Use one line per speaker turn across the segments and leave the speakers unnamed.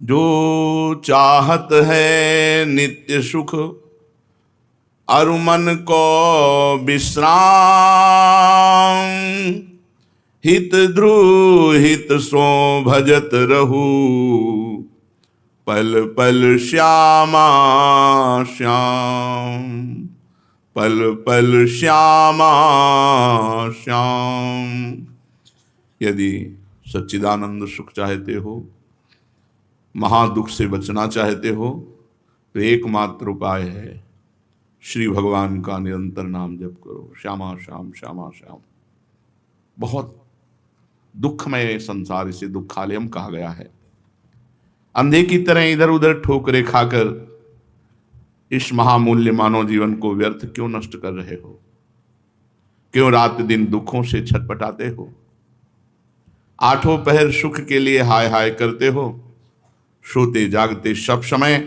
जो चाहत है नित्य सुख अरु मन को विश्राम, हित ध्रुव हित सो भजत रहू, पल पल श्यामा श्याम, पल पल श्यामा श्याम। यदि सच्चिदानंद सुख चाहते हो, महादुख से बचना चाहते हो, तो एकमात्र उपाय है श्री भगवान का निरंतर नाम जप करो। श्यामा श्याम श्यामा श्याम। बहुत दुखमय संसार, इसे दुखालयम कहा गया है। अंधे की तरह इधर उधर ठोकरे खाकर इस महामूल्य मानव जीवन को व्यर्थ क्यों नष्ट कर रहे हो? क्यों रात दिन दुखों से छटपटाते हो? आठों पहर सुख के लिए हाय हाय करते हो, सोते जागते सब समय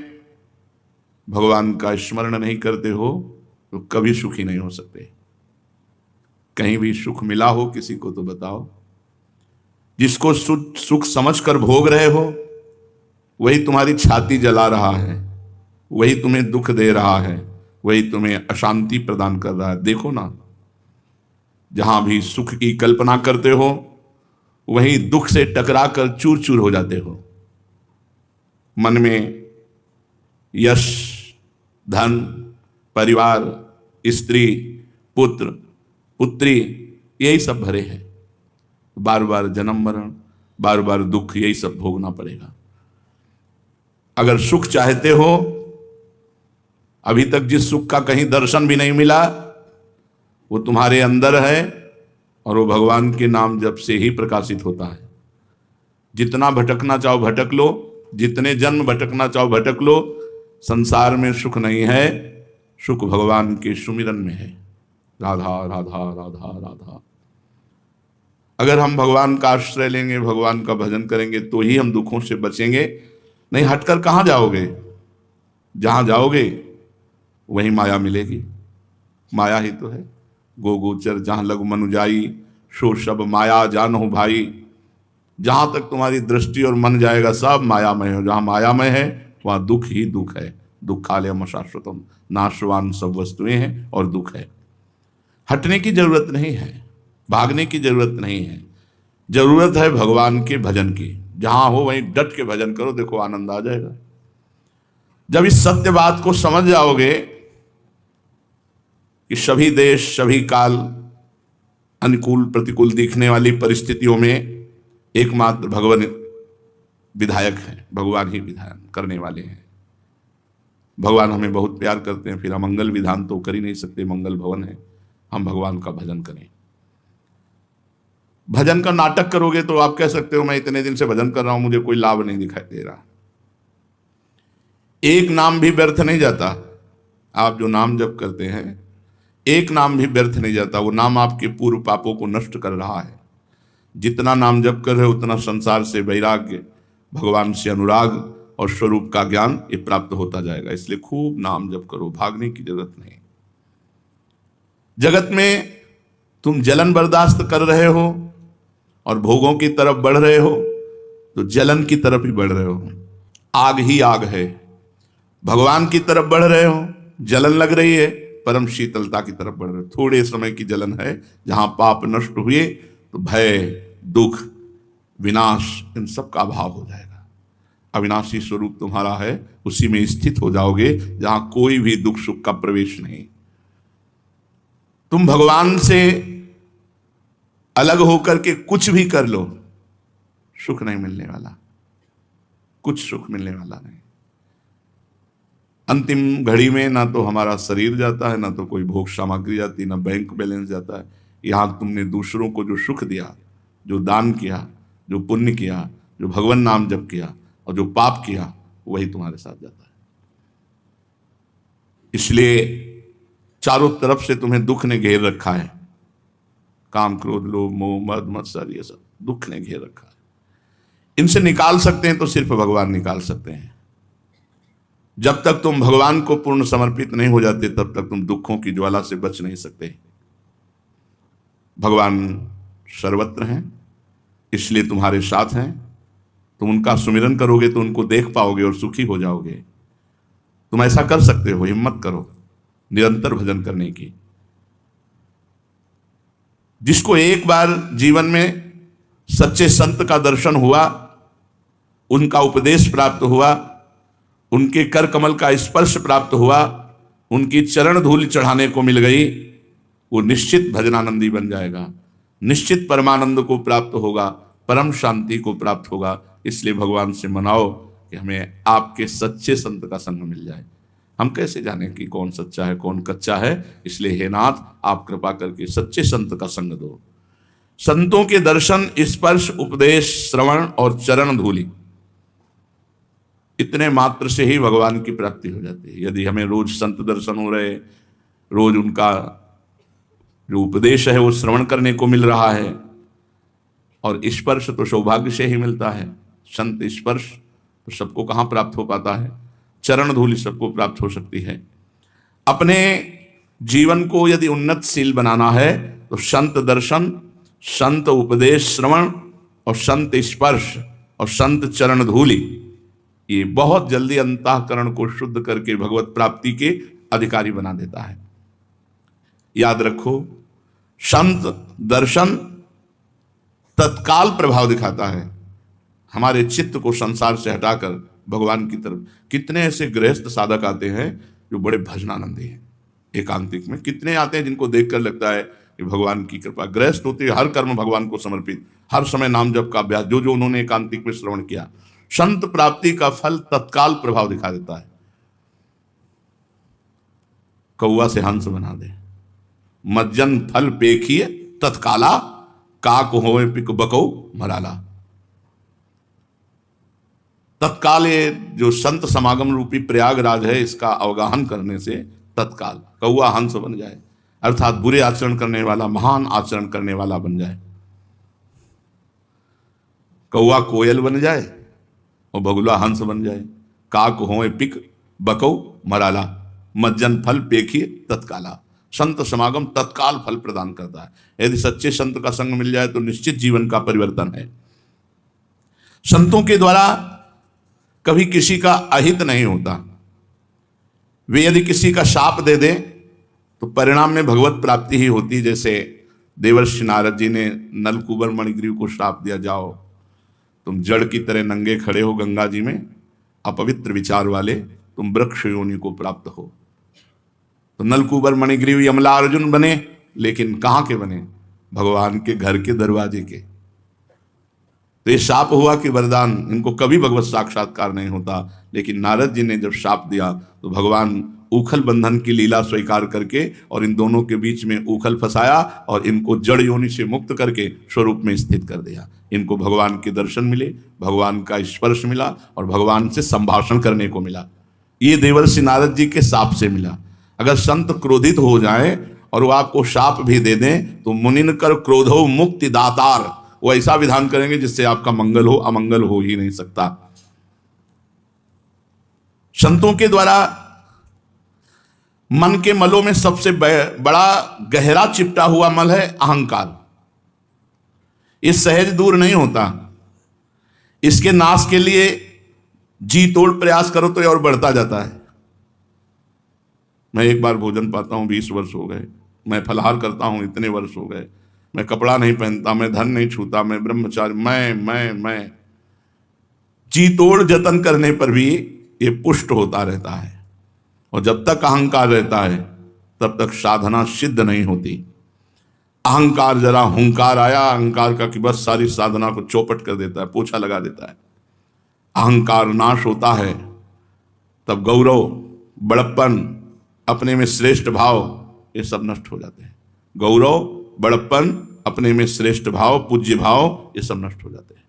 भगवान का स्मरण नहीं करते हो, तो कभी सुखी नहीं हो सकते। कहीं भी सुख मिला हो किसी को तो बताओ। जिसको सुख समझकर भोग रहे हो, वही तुम्हारी छाती जला रहा है, वही तुम्हें दुख दे रहा है, वही तुम्हें अशांति प्रदान कर रहा है। देखो ना, जहां भी सुख की कल्पना करते हो, वहीं दुख से टकरा कर चूर चूर हो जाते हो। मन में यश, धन, परिवार, स्त्री, पुत्र, पुत्री, यही सब भरे हैं। बार बार जन्म मरण, बार बार दुख, यही सब भोगना पड़ेगा। अगर सुख चाहते हो, अभी तक जिस सुख का कहीं दर्शन भी नहीं मिला, वो तुम्हारे अंदर है और वो भगवान के नाम जप से ही प्रकाशित होता है। जितना भटकना चाहो भटक लो, जितने जन्म भटकना चाहो भटक लो, संसार में सुख नहीं है, सुख भगवान के सुमिरन में है। राधा राधा राधा राधा। अगर हम भगवान का आश्रय लेंगे, भगवान का भजन करेंगे, तो ही हम दुखों से बचेंगे। नहीं हटकर कहाँ जाओगे? जहां जाओगे वहीं माया मिलेगी। माया ही तो है। गो गोचर जहां लग मनुजाई, सो सब माया जानो भाई। जहां तक तुम्हारी दृष्टि और मन जाएगा, सब मायामय हो। जहां मायामय है वहां दुख ही दुख है। दुखालयम अशाश्वतम, नाशवान सब वस्तुएं हैं और दुख है। हटने की जरूरत नहीं है, भागने की जरूरत नहीं है। जरूरत है भगवान के भजन की। जहां हो वहीं डट के भजन करो, देखो आनंद आ जाएगा। जब इस सत्य बात को समझ जाओगे कि सभी देश, सभी काल, अनुकूल प्रतिकूल दिखने वाली परिस्थितियों में एकमात्र भगवान विधायक है, भगवान ही विधान करने वाले हैं। भगवान हमें बहुत प्यार करते हैं, फिर हम मंगल विधान तो कर ही नहीं सकते। मंगल भवन है, हम भगवान का भजन करें। भजन का नाटक करोगे तो आप कह सकते हो मैं इतने दिन से भजन कर रहा हूं, मुझे कोई लाभ नहीं दिखाई दे रहा। एक नाम भी व्यर्थ नहीं जाता। आप जो नाम जप करते हैं, एक नाम भी व्यर्थ नहीं जाता। वो नाम आपके पूर्व पापों को नष्ट कर रहा है। जितना नाम जप कर रहे हो, उतना संसार से वैराग्य, भगवान से अनुराग और स्वरूप का ज्ञान ये प्राप्त होता जाएगा। इसलिए खूब नाम जप करो, भागने की जरूरत नहीं। जगत में तुम जलन बर्दाश्त कर रहे हो और भोगों की तरफ बढ़ रहे हो, तो जलन की तरफ ही बढ़ रहे हो। आग ही आग है। भगवान की तरफ बढ़ रहे हो, जलन लग रही है, परम शीतलता की तरफ बढ़ रहे हो। थोड़े समय की जलन है। जहां पाप नष्ट हुए तो भय, दुख, विनाश, इन सब का अभाव हो जाएगा। अविनाशी स्वरूप तुम्हारा है, उसी में स्थित हो जाओगे जहां कोई भी दुख सुख का प्रवेश नहीं। तुम भगवान से अलग होकर के कुछ भी कर लो, सुख नहीं मिलने वाला, कुछ सुख मिलने वाला नहीं। अंतिम घड़ी में ना तो हमारा शरीर जाता है, ना तो कोई भोग सामग्री जाती, ना बैंक बैलेंस जाता है। यहां तुमने दूसरों को जो सुख दिया, जो दान किया, जो पुण्य किया, जो भगवान नाम जप किया और जो पाप किया, वही तुम्हारे साथ जाता है। इसलिए चारों तरफ से तुम्हें दुख ने घेर रखा है। काम, क्रोध, लोभ, मोह, मद, मत्सर, ये सब दुख ने घेर रखा है। इनसे निकाल सकते हैं तो सिर्फ भगवान निकाल सकते हैं। जब तक तुम भगवान को पूर्ण समर्पित नहीं हो जाते, तब तक तुम दुखों की ज्वाला से बच नहीं सकते। भगवान सर्वत्र हैं, इसलिए तुम्हारे साथ हैं। तुम उनका सुमिरन करोगे तो उनको देख पाओगे और सुखी हो जाओगे। तुम ऐसा कर सकते हो, हिम्मत करो निरंतर भजन करने की। जिसको एक बार जीवन में सच्चे संत का दर्शन हुआ, उनका उपदेश प्राप्त हुआ, उनके कर कमल का स्पर्श प्राप्त हुआ, उनकी चरण धूल चढ़ाने को मिल गई, वो निश्चित भजनानंदी बन जाएगा, निश्चित परमानंद को प्राप्त होगा, परम शांति को प्राप्त होगा। इसलिए भगवान से मनाओ कि हमें आपके सच्चे संत का संग मिल जाए। हम कैसे जाने कि कौन सच्चा है कौन कच्चा है? इसलिए हे नाथ, आप कृपा करके सच्चे संत का संग दो। संतों के दर्शन, स्पर्श, उपदेश, श्रवण और चरण धूलि, इतने मात्र से ही भगवान की प्राप्ति हो जाती है। यदि हमें रोज संत दर्शन हो रहे, रोज उनका जो उपदेश है वो श्रवण करने को मिल रहा है, और स्पर्श तो सौभाग्य से ही मिलता है। संत स्पर्श तो सबको कहाँ प्राप्त हो पाता है? चरण धूलि सबको प्राप्त हो सकती है। अपने जीवन को यदि उन्नतशील बनाना है तो संत दर्शन, संत उपदेश श्रवण और संत स्पर्श और संत चरण धूलि, ये बहुत जल्दी अंतःकरण को शुद्ध करके भगवत प्राप्ति के अधिकारी बना देता है। याद रखो, संत दर्शन तत्काल प्रभाव दिखाता है, हमारे चित्त को संसार से हटाकर भगवान की तरफ। कितने ऐसे गृहस्थ साधक आते हैं जो बड़े भजनानंदी हैं, एकांतिक में कितने आते हैं जिनको देखकर लगता है कि भगवान की कृपा। गृहस्थ होते हर कर्म भगवान को समर्पित, हर समय नाम जप का अभ्यास, जो जो उन्होंने एकांतिक में श्रवण किया, संत प्राप्ति का फल तत्काल प्रभाव दिखा देता है। कौआ से हंस बना दे, मज्जन फल पेखिए तत्काला, काक होए पिक बको मराला। तत्काल ये जो संत समागम रूपी प्रयागराज है, इसका अवगाहन करने से तत्काल कौआ हंस बन जाए, अर्थात बुरे आचरण करने वाला महान आचरण करने वाला बन जाए। कौआ कोयल बन जाए और बगुला हंस बन जाए। काक होए पिक बको मराला, मज्जन फल पेखिए तत्काला। संत समागम तत्काल फल प्रदान करता है। यदि सच्चे संत का संग मिल जाए तो निश्चित जीवन का परिवर्तन है। संतों के द्वारा कभी किसी का अहित नहीं होता। वे यदि किसी का शाप दे दें तो परिणाम में भगवत प्राप्ति ही होती। जैसे देवर्षि नारद जी ने नलकूबर मणिग्रीव को श्राप दिया, जाओ तुम जड़ की तरह नंगे खड़े हो गंगा जी में, अपवित्र विचार वाले, तुम वृक्ष योनि को प्राप्त हो। तो नलकूबर मणिग्रीव यमला अर्जुन बने, लेकिन कहाँ के बने? भगवान के घर के दरवाजे के। तो ये शाप हुआ कि वरदान, इनको कभी भगवत साक्षात्कार नहीं होता। लेकिन नारद जी ने जब शाप दिया तो भगवान उखल बंधन की लीला स्वीकार करके और इन दोनों के बीच में उखल फंसाया और इनको जड़ योनि से मुक्त करके स्वरूप में स्थित कर दिया। इनको भगवान के दर्शन मिले, भगवान का स्पर्श मिला और भगवान से संभाषण करने को मिला। ये देवर्षि नारद जी के शाप से मिला। अगर संत क्रोधित हो जाए और वो आपको शाप भी दे दें तो मुनिन कर क्रोधो मुक्ति दातार, वो ऐसा विधान करेंगे जिससे आपका मंगल हो, अमंगल हो ही नहीं सकता। संतों के द्वारा मन के मलों में सबसे बड़ा गहरा चिपटा हुआ मल है अहंकार। ये सहज दूर नहीं होता। इसके नाश के लिए जी तोड़ प्रयास करो तो ये और बढ़ता जाता है। मैं एक बार भोजन पाता हूं 20 वर्ष हो गए, मैं फलाहार करता हूं इतने वर्ष हो गए, मैं कपड़ा नहीं पहनता, मैं धन नहीं छूता, मैं ब्रह्मचारी, मैं जी तोड़ जतन करने पर भी ये पुष्ट होता रहता है। और जब तक अहंकार रहता है तब तक साधना सिद्ध नहीं होती। अहंकार जरा हुंकार आया अहंकार का कि बस सारी साधना को चौपट कर देता है, पोछा लगा देता है। अहंकार नाश होता है तब गौरव, बड़प्पन, अपने में श्रेष्ठ भाव, ये सब नष्ट हो जाते हैं। गौरव, बड़प्पन, अपने में श्रेष्ठ भाव, पूज्य भाव, ये सब नष्ट हो जाते हैं।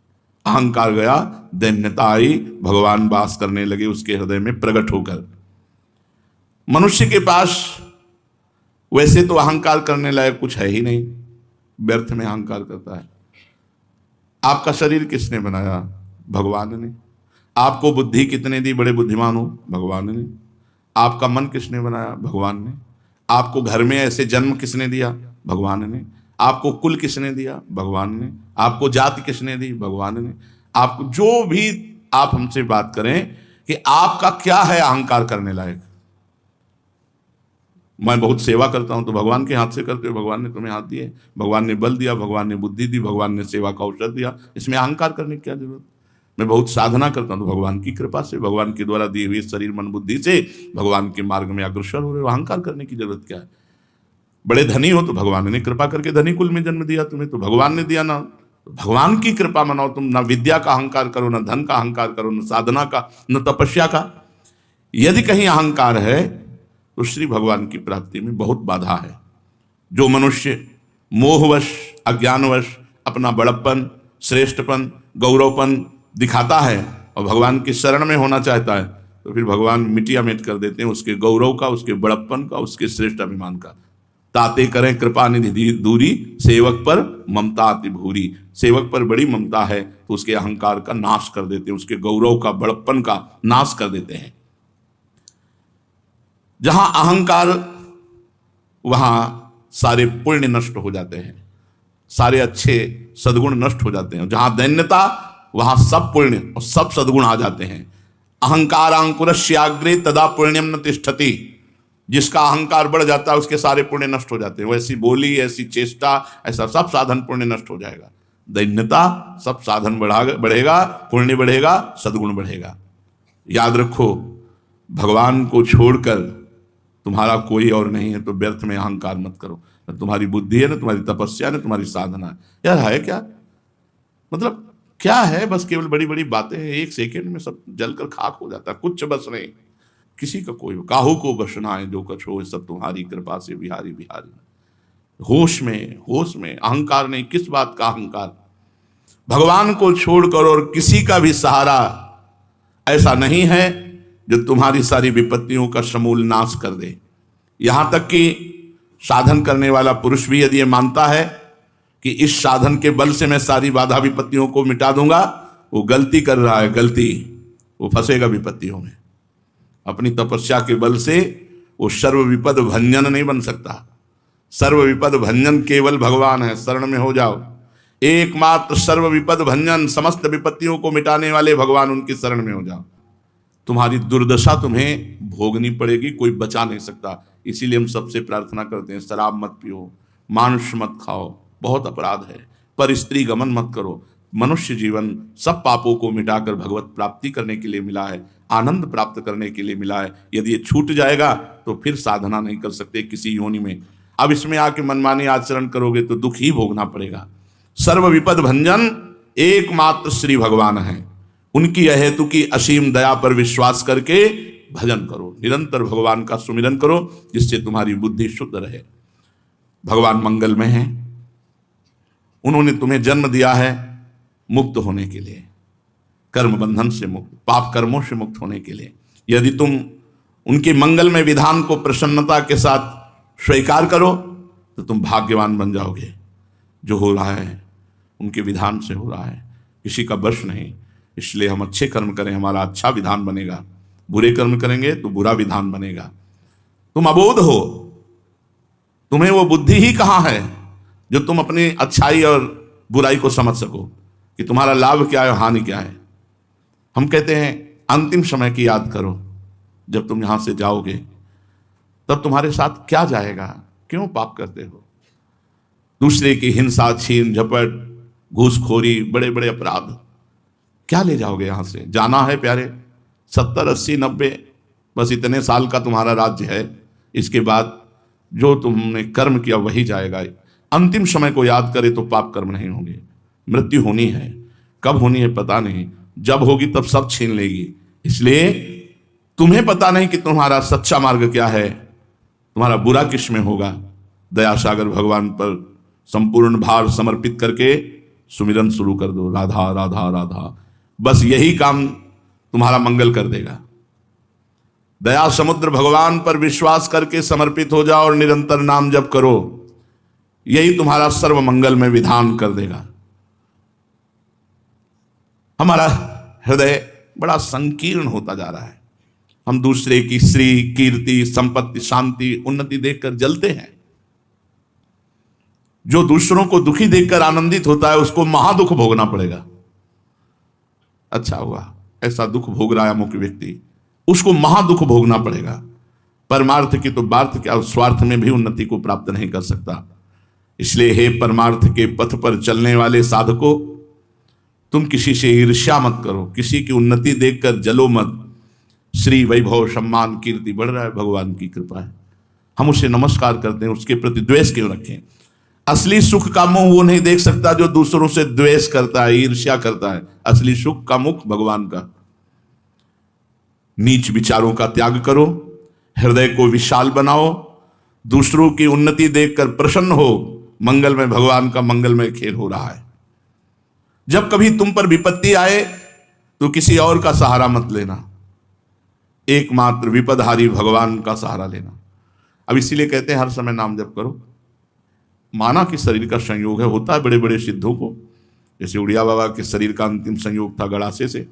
अहंकार गया, दैन्यता आई, भगवान वास करने लगे उसके हृदय में प्रकट होकर। मनुष्य के पास वैसे तो अहंकार करने लायक कुछ है ही नहीं, व्यर्थ में अहंकार करता है। आपका शरीर किसने बनाया? भगवान ने। आपको बुद्धि कितने दी? बड़े बुद्धिमान हो, भगवान ने। आपका मन किसने बनाया? भगवान ने। आपको घर में ऐसे जन्म किसने दिया? भगवान ने। आपको कुल किसने दिया? भगवान ने। आपको जाति किसने दी? भगवान ने। आपको जो भी आप हमसे बात करें कि आपका क्या है अहंकार करने लायक। मैं बहुत सेवा करता हूं तो भगवान के हाथ से करते हो, भगवान ने तुम्हें हाथ दिए, भगवान ने बल दिया, भगवान ने बुद्धि दी, भगवान ने सेवा का अवसर दिया, इसमें अहंकार करने की क्या जरूरत। मैं बहुत साधना करता हूं तो भगवान की कृपा से, भगवान के द्वारा दिए हुए शरीर मन बुद्धि से भगवान के मार्ग में अग्रसर हो रहे हो, अहंकार करने की जरूरत क्या है। बड़े धनी हो तो भगवान ने कृपा करके धनी कुल में जन्म दिया तुम्हें, तो भगवान ने दिया ना, तो भगवान की कृपा मनाओ। तुम ना विद्या का अहंकार करो, ना धन का अहंकार करो, न साधना का, न तपस्या का। यदि कहीं अहंकार है तो श्री भगवान की प्राप्ति में बहुत बाधा है। जो मनुष्य मोहवश अज्ञानवश अपना बड़प्पन, श्रेष्ठपन, गौरवपन दिखाता है और भगवान की शरण में होना चाहता है, तो फिर भगवान मिटिया मिट कर देते हैं उसके गौरव का, उसके बड़प्पन का, उसके श्रेष्ठ अभिमान का। ताते करें कृपा निधि दूरी, सेवक पर ममता अति भूरी। सेवक पर बड़ी ममता है तो उसके अहंकार का नाश कर देते हैं, उसके गौरव का, बड़प्पन का नाश कर देते हैं। जहां अहंकार वहां सारे पुण्य नष्ट हो जाते हैं, सारे अच्छे सद्गुण नष्ट हो जाते हैं। जहां दैन्यता वहां सब पुण्य और सब सद्गुण आ जाते हैं। अहंकार अंकुरस्याग्रे तदा पुण्यम न तिष्ठति। जिसका अहंकार बढ़ जाता है उसके सारे पुण्य नष्ट हो जाते हैं। वैसी बोली, ऐसी चेष्टा, ऐसा सब साधन पुण्य नष्ट हो जाएगा। दैन्यता सब साधन बढ़ेगा, पुण्य बढ़ेगा, सद्गुण बढ़ेगा। याद रखो, भगवान को छोड़कर तुम्हारा कोई और नहीं है तो व्यर्थ में अहंकार मत करो। न तुम्हारी बुद्धि है, न तुम्हारी तपस्या, न तुम्हारी साधना है। यार है क्या, मतलब क्या है, बस केवल बड़ी बड़ी बातें हैं, एक सेकेंड में सब जलकर खाक हो जाता है, कुछ बस नहीं। किसी का कोई काहू को बसना है, जो कछ हो सब तुम्हारी कृपा से बिहारी बिहारी। होश में अहंकार नहीं। किस बात का अहंकार। भगवान को छोड़कर और किसी का भी सहारा ऐसा नहीं है जो तुम्हारी सारी विपत्तियों का समूल नाश कर दे। यहां तक कि साधन करने वाला पुरुष भी यदि ये मानता है कि इस साधन के बल से मैं सारी बाधा विपत्तियों को मिटा दूंगा, वो गलती कर रहा है, गलती। वो फंसेगा विपत्तियों में। अपनी तपस्या के बल से वो सर्व विपद भंजन नहीं बन सकता। सर्व विपद भंजन केवल भगवान है। शरण में हो जाओ, एकमात्र सर्व विपद भंजन, समस्त विपत्तियों को मिटाने वाले भगवान, उनकी शरण में हो जाओ। तुम्हारी दुर्दशा तुम्हें भोगनी पड़ेगी, कोई बचा नहीं सकता। इसीलिए हम सबसे प्रार्थना करते हैं, शराब मत पियो, मांस मत खाओ, बहुत अपराध है। पर स्त्री गमन मत करो। मनुष्य जीवन सब पापों को मिटाकर भगवत प्राप्ति करने के लिए मिला है, आनंद प्राप्त करने के लिए मिला है। यदि ये छूट जाएगा तो फिर साधना नहीं कर सकते किसी योनि में। अब इसमें आके मनमानी आचरण करोगे तो दुख ही भोगना पड़ेगा। सर्व विपद भंजन एकमात्र श्री भगवान है। उनकी अहेतु की असीम दया पर विश्वास करके भजन करो, निरंतर भगवान का सुमिरन करो, जिससे तुम्हारी बुद्धि शुद्ध रहे। भगवान मंगलमय है। उन्होंने तुम्हें जन्म दिया है मुक्त होने के लिए, कर्म बंधन से मुक्त, पाप कर्मों से मुक्त होने के लिए। यदि तुम उनके मंगलमय विधान को प्रसन्नता के साथ स्वीकार करो तो तुम भाग्यवान बन जाओगे। जो हो रहा है उनके विधान से हो रहा है, किसी का वश नहीं। इसलिए हम अच्छे कर्म करें, हमारा अच्छा विधान बनेगा। बुरे कर्म करेंगे तो बुरा विधान बनेगा। तुम अबोध हो, तुम्हें वो बुद्धि ही कहाँ है जो तुम अपनी अच्छाई और बुराई को समझ सको कि तुम्हारा लाभ क्या है, हानि क्या है। हम कहते हैं अंतिम समय की याद करो। जब तुम यहां से जाओगे तब तुम्हारे साथ क्या जाएगा, क्यों पाप करते हो। दूसरे की हिंसा, छीन झपट, घूसखोरी, बड़े बड़े अपराध, क्या ले जाओगे यहां से। जाना है प्यारे 70, 80, 90, बस इतने साल का तुम्हारा राज्य है। इसके बाद जो तुमने कर्म किया वही जाएगा। अंतिम समय को याद करे तो पाप कर्म नहीं होंगे। मृत्यु होनी है, कब होनी है पता नहीं, जब होगी तब सब छीन लेगी। इसलिए तुम्हें पता नहीं कि तुम्हारा सच्चा मार्ग क्या है, तुम्हारा बुरा किस में होगा। दया सागर भगवान पर संपूर्ण भार समर्पित करके सुमिरन शुरू कर दो, राधा राधा राधा। बस यही काम तुम्हारा मंगल कर देगा। दया समुद्र भगवान पर विश्वास करके समर्पित हो जाओ और निरंतर नाम जप करो, यही तुम्हारा सर्व मंगल में विधान कर देगा। हमारा हृदय बड़ा संकीर्ण होता जा रहा है। हम दूसरे की श्री, कीर्ति, संपत्ति, शांति, उन्नति देखकर जलते हैं। जो दूसरों को दुखी देखकर आनंदित होता है उसको महादुख भोगना पड़ेगा। अच्छा हुआ, ऐसा दुख भोग रहा है अमुक व्यक्ति, उसको महादुख भोगना पड़ेगा। परमार्थ की तो बार्थ क्या, स्वार्थ में भी उन्नति को प्राप्त नहीं कर सकता। इसलिए हे परमार्थ के पथ पर चलने वाले साधकों, तुम किसी से ईर्ष्या मत करो, किसी की उन्नति देखकर जलो मत। श्री वैभव सम्मान कीर्ति बढ़ रहा है, भगवान की कृपा है, हम उसे नमस्कार करते हैं, उसके प्रति द्वेष क्यों रखें। असली सुख का मुंह वो नहीं देख सकता जो दूसरों से द्वेष करता है, ईर्ष्या करता है। असली सुख का मुख भगवान का। नीच विचारों का त्याग करो, हृदय को विशाल बनाओ, दूसरों की उन्नति देखकर प्रसन्न हो। मंगल में भगवान का मंगलमय खेल हो रहा है। जब कभी तुम पर विपत्ति आए तो किसी और का सहारा मत लेना, एकमात्र विपदहारी भगवान का सहारा लेना। अब इसीलिए कहते हैं हर समय नाम जप करो। माना कि शरीर का संयोग है, होता है बड़े बड़े सिद्धों को, जैसे उड़िया बाबा के शरीर का अंतिम संयोग था गड़ासे से।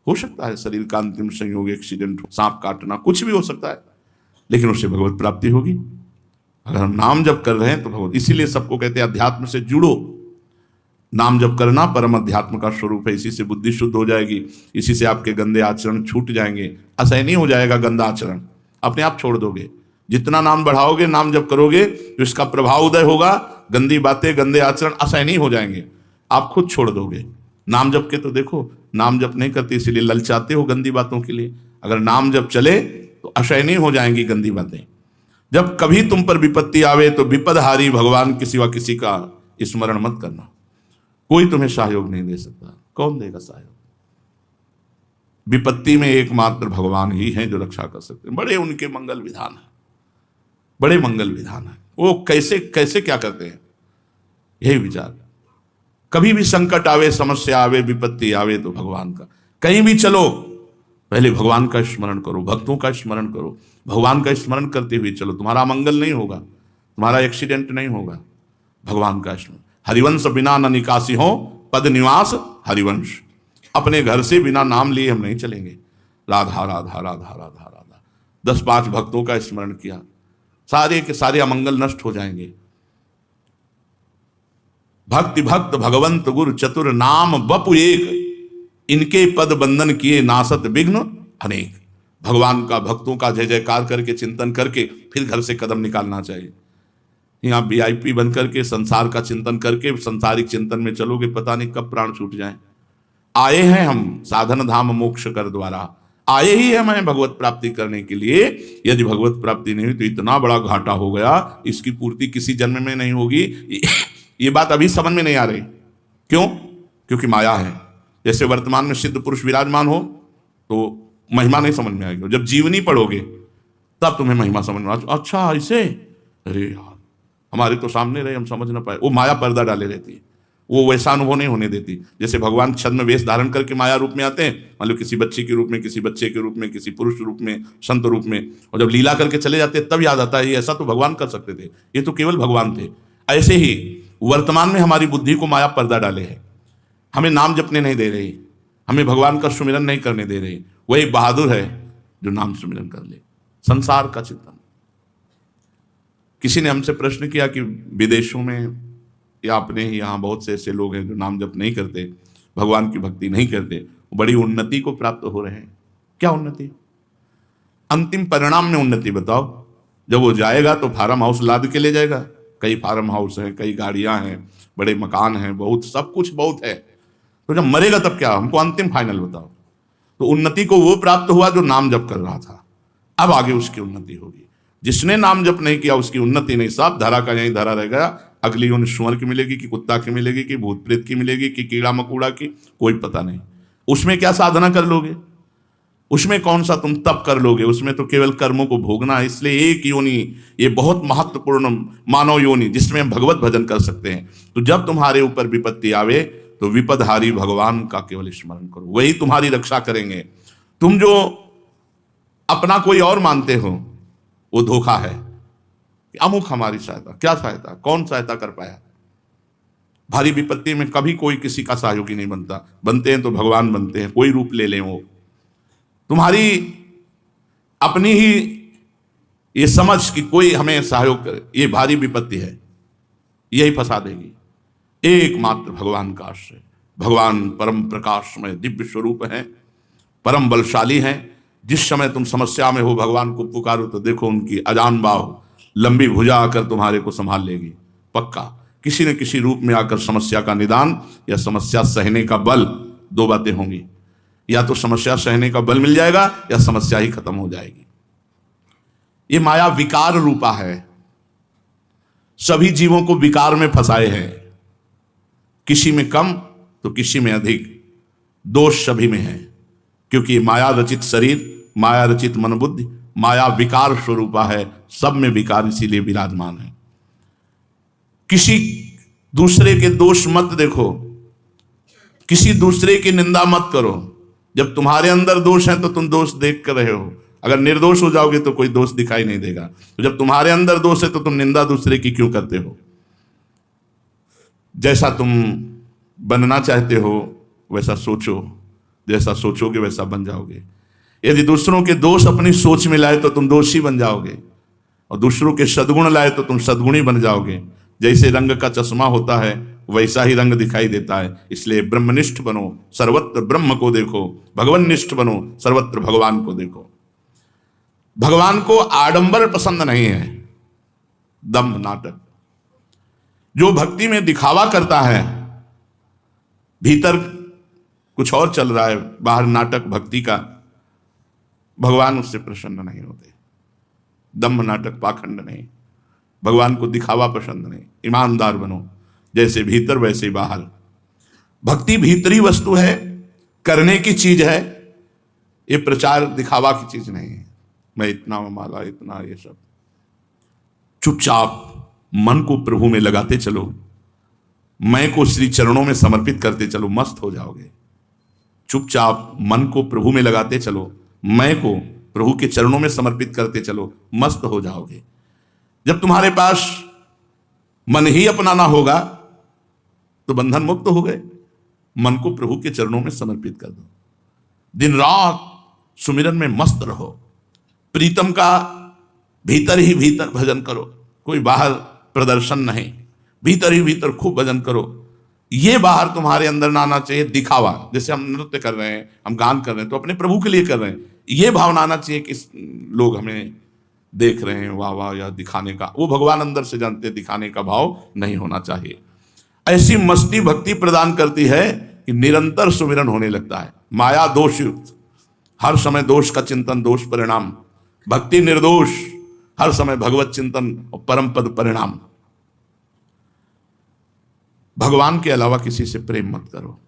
हो सकता है शरीर का अंतिम संयोग एक्सीडेंट, सांप काटना, कुछ भी हो सकता है, लेकिन उससे भगवत प्राप्ति होगी अगर हम नाम जप कर रहे हैं तो भगवत। इसीलिए सबको कहते हैं अध्यात्म से जुड़ो। नाम जप करना परम अध्यात्म का स्वरूप है। इसी से बुद्धि शुद्ध हो जाएगी, इसी से आपके गंदे आचरण छूट जाएंगे। असहनीय हो जाएगा गंदा आचरण, अपने आप छोड़ दोगे। जितना नाम बढ़ाओगे, नाम जप करोगे तो इसका प्रभाव उदय होगा, गंदी बातें गंदे आचरण असहनीय हो जाएंगे, आप खुद छोड़ दोगे। नाम जप के तो देखो, नाम जप नहीं करते इसीलिए ललचाते हो गंदी बातों के लिए। अगर नाम जप चले तो असहनीय हो जाएंगी गंदी बातें। जब कभी तुम पर विपत्ति आवे तो विपदहारी भगवान के सिवा किसी का स्मरण मत करना। कोई तुम्हें सहयोग नहीं दे सकता, कौन देगा सहयोग। विपत्ति में एकमात्र भगवान ही हैं जो रक्षा कर सकते हैं। बड़े उनके मंगल विधान है, बड़े मंगल विधान है। वो कैसे कैसे क्या करते हैं, यही विचार। कभी भी संकट आवे, समस्या आवे, विपत्ति आवे तो भगवान का, कहीं भी चलो पहले भगवान का स्मरण करो, भक्तों का स्मरण करो। भगवान का स्मरण करते हुए चलो, तुम्हारा मंगल नहीं होगा, तुम्हारा एक्सीडेंट नहीं होगा। भगवान का स्मरण। हरिवंश बिना न निकासी हो, पद निवास हरिवंश। अपने घर से बिना नाम लिए हम नहीं चलेंगे। राधा राधा राधा राधा राधा 10-5 भक्तों का स्मरण किया, सारे के सारे अमंगल नष्ट हो जाएंगे। भक्ति भक्त भगवंत गुरु चतुर नाम बपु एक, इनके पद बंधन किए नासत विघ्न अनेक। भगवान का, भक्तों का जय जयकार करके चिंतन करके फिर घर से कदम निकालना चाहिए। यहाँ VIP बन करके संसार का चिंतन करके संसारिक चिंतन में चलोगे, पता नहीं कब प्राण छूट जाए। आए हैं हम साधन धाम मोक्ष कर द्वारा, आए ही हमें भगवत प्राप्ति करने के लिए। यदि भगवत प्राप्ति नहीं हुई तो इतना बड़ा घाटा हो गया, इसकी पूर्ति किसी जन्म में नहीं होगी। ये बात अभी समझ में नहीं आ रही। क्यों? क्योंकि माया है। जैसे वर्तमान में सिद्ध पुरुष विराजमान हो तो महिमा नहीं समझ में आएगी, जब जीवनी पढ़ोगे तब तुम्हें महिमा समझ में आ। अच्छा ऐसे, अरे यार हमारे तो सामने रहे, हम समझ ना पाए। वो माया पर्दा डाले रहती है, वो वैसा अनुभव नहीं होने देती। जैसे भगवान छद्म वेश धारण करके माया रूप में आते हैं, मान लो किसी बच्चे के रूप में, किसी बच्चे के रूप में, किसी पुरुष रूप में, संत रूप में, और जब लीला करके चले जाते हैं तब याद आता है ऐसा तो भगवान कर सकते थे, ये तो केवल भगवान थे। ऐसे ही वर्तमान में हमारी बुद्धि को माया पर्दा डाले है, हमें नाम जपने नहीं दे रही, हमें भगवान का सुमिरन नहीं करने दे रही। वही बहादुर है जो नाम सुमिरन कर ले। संसार का चिंतन। किसी ने हमसे प्रश्न किया कि विदेशों में या अपने ही यहाँ बहुत से ऐसे लोग हैं जो नाम जप नहीं करते, भगवान की भक्ति नहीं करते, बड़ी उन्नति को प्राप्त हो रहे हैं। क्या उन्नति? अंतिम परिणाम में उन्नति बताओ। जब वो जाएगा तो फार्म हाउस लाद के ले जाएगा। कई फार्म हाउस हैं, कई गाड़ियां हैं, बड़े मकान हैं, बहुत सब कुछ बहुत है। तो जब मरेगा तब क्या? हमको अंतिम फाइनल बताओ। तो उन्नति को वो प्राप्त हुआ जो नाम जप कर रहा था, अब आगे उसकी उन्नति होगी। जिसने नाम जप नहीं किया उसकी उन्नति नहीं। साहब धरा का यहीं धरा रह गया। अगली उन सुअर की मिलेगी कि कुत्ता की मिलेगी कि भूत प्रेत की मिलेगी कि कीड़ा मकोड़ा की, कोई पता नहीं। उसमें क्या साधना कर लोगे? उसमें कौन सा तुम तप कर लोगे? उसमें तो केवल कर्मों को भोगना है। इसलिए एक योनि, ये बहुत महत्वपूर्ण मानव योनि, जिसमें हम भगवत भजन कर सकते हैं। तो जब तुम्हारे ऊपर विपत्ति आवे तो विपदहारी भगवान का केवल स्मरण करो, वही तुम्हारी रक्षा करेंगे। तुम जो अपना कोई और मानते हो वो धोखा है। अमुक हमारी सहायता, क्या सहायता? कौन सहायता कर पाया? भारी विपत्ति में कभी कोई किसी का सहयोगी नहीं बनता। बनते हैं तो भगवान बनते हैं, कोई रूप ले लें वो। तुम्हारी अपनी ही ये समझ कि कोई हमें सहयोग करे, ये भारी विपत्ति है, यही फंसा देगी। एकमात्र भगवान का आश्रय। भगवान परम प्रकाशमय दिव्य स्वरूप हैं, परम बलशाली हैं। जिस समय तुम समस्या में हो भगवान को पुकारो तो देखो उनकी अजान बाह लंबी भुजा आकर तुम्हारे को संभाल लेगी। पक्का किसी न किसी रूप में आकर समस्या का निदान या समस्या सहने का बल, दो बातें होंगी, या तो समस्या सहने का बल मिल जाएगा या समस्या ही खत्म हो जाएगी। ये माया विकार रूपा है, सभी जीवों को विकार में फंसाए है, किसी में कम तो किसी में अधिक, दोष सभी में है, क्योंकि माया रचित शरीर, माया रचित मन बुद्धि, माया विकार स्वरूपा है, सब में विकार इसीलिए विराजमान है। किसी दूसरे के दोष मत देखो, किसी दूसरे की निंदा मत करो। जब तुम्हारे अंदर दोष है तो तुम दोष देख कर रहे हो, अगर निर्दोष हो जाओगे तो कोई दोष दिखाई नहीं देगा। तो जब तुम्हारे अंदर दोष है तो तुम निंदा दूसरे की क्यों करते हो? जैसा तुम बनना चाहते हो वैसा सोचो, जैसा सोचोगे वैसा बन जाओगे। यदि दूसरों के दोष अपनी सोच में लाए तो तुम दोषी बन जाओगे, और दूसरों के सद्गुण लाए तो तुम सद्गुणी बन जाओगे। जैसे रंग का चश्मा होता है वैसा ही रंग दिखाई देता है। इसलिए ब्रह्मनिष्ठ बनो, सर्वत्र ब्रह्म को देखो, भगवाननिष्ठ बनो, सर्वत्र भगवान को देखो। भगवान को आडंबर पसंद नहीं है, दम्भ नाटक। जो भक्ति में दिखावा करता है, भीतर कुछ और चल रहा है, बाहर नाटक भक्ति का, भगवान उससे प्रसन्न नहीं होते। दम्भ नाटक पाखंड नहीं, भगवान को दिखावा पसंद नहीं। ईमानदार बनो, जैसे भीतर वैसे ही बाहर। भक्ति भीतरी वस्तु है, करने की चीज है, ये प्रचार दिखावा की चीज नहीं है। मैं इतना माला, इतना ये सब। चुपचाप मन को प्रभु में लगाते चलो, मैं को श्री चरणों में समर्पित करते चलो, मस्त हो जाओगे। चुपचाप मन को प्रभु में लगाते चलो, मैं को प्रभु के चरणों में समर्पित करते चलो, मस्त हो जाओगे। जब तुम्हारे पास मन ही अपनाना होगा तो बंधन मुक्त हो गए। मन को प्रभु के चरणों में समर्पित कर दो, दिन रात सुमिरन में मस्त रहो। प्रीतम का भीतर ही भीतर भजन करो, कोई बाहर प्रदर्शन नहीं, भीतर ही भीतर खूब भजन करो। ये बाहर तुम्हारे अंदर ना आना चाहिए दिखावा। जैसे हम नृत्य कर रहे हैं, हम गान कर रहे हैं तो अपने प्रभु के लिए कर रहे हैं, ये भावना आना चाहिए कि लोग हमें देख रहे हैं, वाह वाह, या दिखाने का। वो भगवान अंदर से जानते, दिखाने का भाव नहीं होना चाहिए। ऐसी मस्ती भक्ति प्रदान करती है कि निरंतर सुमिरन होने लगता है। माया दोष युक्त, हर समय दोष का चिंतन, दोष परिणाम। भक्ति निर्दोष, हर समय भगवत चिंतन और परम पद परिणाम। भगवान के अलावा किसी से प्रेम मत करो।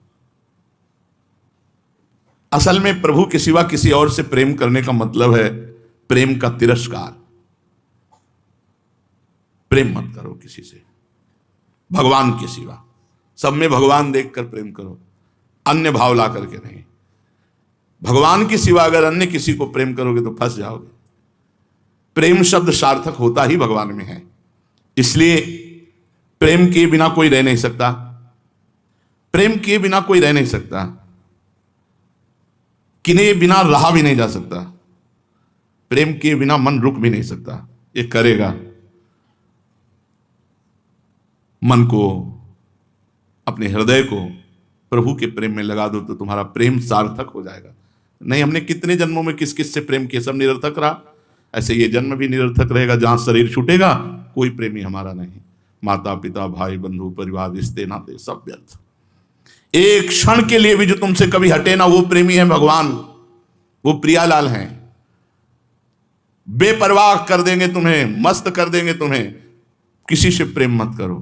असल में प्रभु के सिवा किसी और से प्रेम करने का मतलब है प्रेम का तिरस्कार। प्रेम मत करो किसी से, भगवान के सिवा। सब में भगवान देखकर प्रेम करो, अन्य भाव ला करके नहीं। भगवान के सिवा अगर अन्य किसी को प्रेम करोगे तो फंस जाओगे। प्रेम शब्द सार्थक होता ही भगवान में है, इसलिए प्रेम के बिना कोई रह नहीं सकता। प्रेम के बिना कोई रह नहीं सकता, किने बिना रहा भी नहीं जा सकता। प्रेम के बिना मन रुक भी नहीं सकता, ये करेगा। मन को, अपने हृदय को प्रभु के प्रेम में लगा दो तो तुम्हारा प्रेम सार्थक हो जाएगा। नहीं, हमने कितने जन्मों में किस किस से प्रेम किया, सब निरर्थक रहा। ऐसे ये जन्म भी निरर्थक रहेगा। जहां शरीर छूटेगा कोई प्रेमी हमारा नहीं। माता पिता भाई बंधु परिवार रिश्ते नाते सब व्यर्थ। एक क्षण के लिए भी जो तुमसे कभी हटे ना, वो प्रेमी है भगवान, वो प्रियालाल हैं। बेपरवाह कर देंगे तुम्हें, मस्त कर देंगे तुम्हें। किसी से प्रेम मत करो,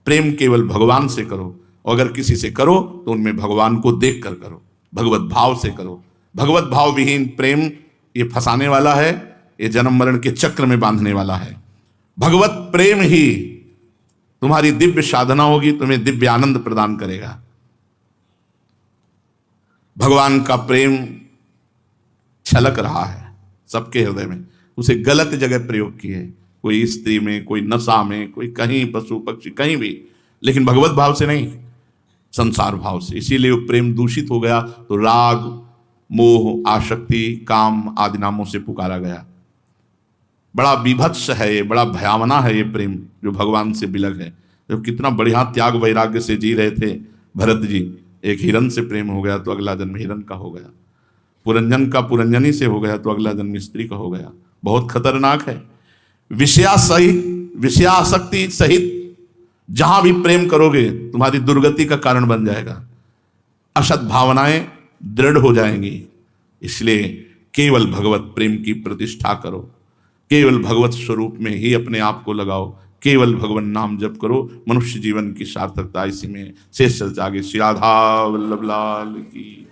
प्रेम केवल भगवान से करो। और अगर किसी से करो तो उनमें भगवान को देख कर करो, भगवत भाव से करो। भगवत भाव विहीन प्रेम ये फंसाने वाला है, ये जन्म मरण के चक्र में बांधने वाला है। भगवत प्रेम ही तुम्हारी दिव्य साधना होगी, तुम्हें दिव्य आनंद प्रदान करेगा। भगवान का प्रेम छलक रहा है सबके हृदय में, उसे गलत जगह प्रयोग किए, कोई स्त्री में, कोई नशा में, कोई कहीं, पशु पक्षी कहीं भी, लेकिन भगवत भाव से नहीं, संसार भाव से। इसीलिए वो प्रेम दूषित हो गया तो राग मोह आसक्ति काम आदि नामों से पुकारा गया। बड़ा विभत्स है ये, बड़ा भयावना है ये प्रेम जो भगवान से बिलग है। तो कितना बढ़िया त्याग वैराग्य से जी रहे थे भरत जी, एक हिरन से प्रेम हो गया तो अगला जन्म हिरन का हो गया, पुरंजन का पुरंजनी से हो गया तो अगला जन्म स्त्री का हो गया। बहुत खतरनाक है। विषयासक्ति सहित जहां भी प्रेम करोगे तुम्हारी दुर्गति का कारण बन जाएगा, असत भावनाएं दृढ़ हो जाएंगी। इसलिए केवल भगवत प्रेम की प्रतिष्ठा करो, केवल भगवत स्वरूप में ही अपने आप को लगाओ, केवल भगवान नाम जप करो। मनुष्य जीवन की सार्थकता इसी में। शेष चर्चा आगे। श्री राधा वल्लभ लाल की।